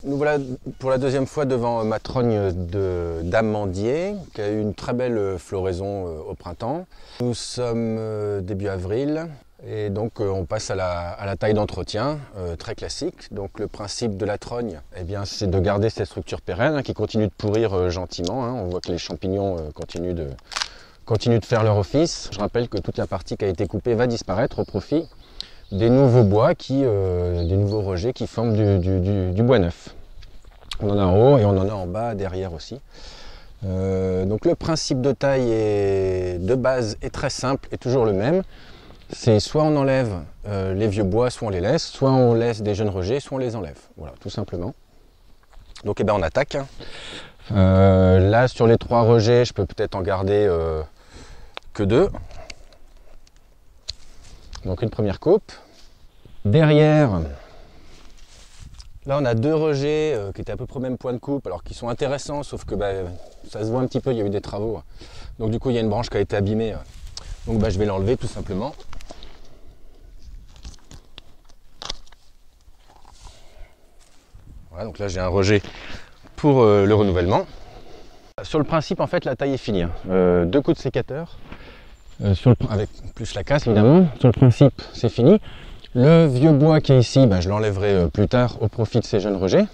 Nous voilà pour la deuxième fois devant ma trogne d'amandier qui a eu une très belle floraison au printemps. Nous sommes début avril et donc on passe à la taille d'entretien très classique. Donc le principe de la trogne, eh bien, c'est de garder cette structure pérenne qui continue de pourrir gentiment. On voit que les champignons continuent de faire leur office. Je rappelle que toute la partie qui a été coupée va disparaître au profit des nouveaux bois, des nouveaux rejets qui forment du bois neuf. On en a en haut et on en a en bas, derrière aussi. Donc le principe de taille de base est très simple et toujours le même. C'est soit on enlève les vieux bois, soit on les laisse, soit on laisse des jeunes rejets, soit on les enlève. Voilà, tout simplement. Donc on attaque. Là sur les 3 rejets, je peux peut-être en garder que 2. Donc une première coupe. Derrière, là on a 2 rejets qui étaient à peu près au même point de coupe, alors qui sont intéressants, sauf que ça se voit un petit peu, il y a eu des travaux. Donc du coup il y a une branche qui a été abîmée. Donc je vais l'enlever tout simplement. Voilà, donc là j'ai un rejet pour le renouvellement. Sur le principe, en fait, la taille est finie. 2 coups de sécateur, avec plus la casse évidemment. Sur le principe, c'est fini. Le vieux bois qui est ici, je l'enlèverai plus tard au profit de ces jeunes rejets.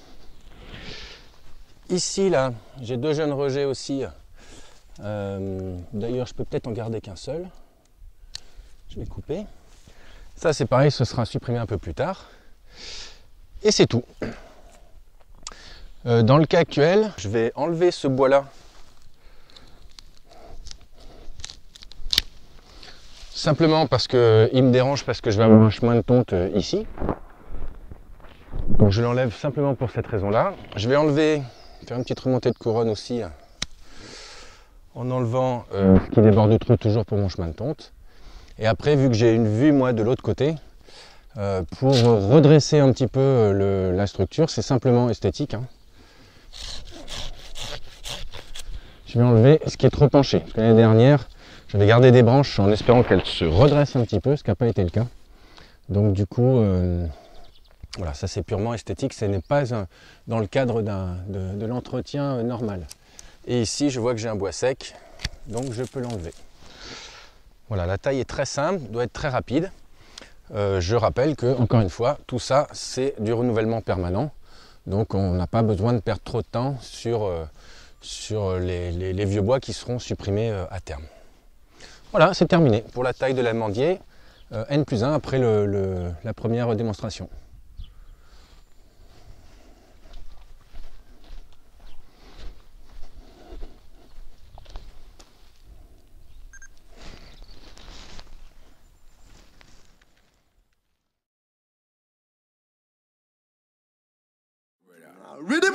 Ici, là, j'ai 2 jeunes rejets aussi. D'ailleurs, je peux peut-être en garder qu'un seul. Je vais couper. Ça, c'est pareil, ce sera supprimé un peu plus tard. Et c'est tout. Dans le cas actuel, je vais enlever ce bois-là. Simplement parce qu'il me dérange, parce que je vais avoir un chemin de tonte ici. Donc je l'enlève simplement pour cette raison-là. Je vais faire une petite remontée de couronne aussi, en enlevant ce qui déborde du trou toujours pour mon chemin de tonte. Et après, vu que j'ai une vue moi de l'autre côté, pour redresser un petit peu la structure, c'est simplement esthétique. Je vais enlever ce qui est trop penché. Parce que l'année dernière, j'avais gardé des branches en espérant qu'elles se redressent un petit peu, ce qui n'a pas été le cas. Donc du coup, voilà, ça c'est purement esthétique, ce n'est pas dans le cadre de l'entretien normal. Et ici, je vois que j'ai un bois sec, donc je peux l'enlever. Voilà, la taille est très simple, doit être très rapide. Je rappelle que, encore une fois, tout ça, c'est du renouvellement permanent. Donc on n'a pas besoin de perdre trop de temps sur les vieux bois qui seront supprimés à terme. Voilà, c'est terminé pour la taille de l'amandier N+1 après la première démonstration. Ready,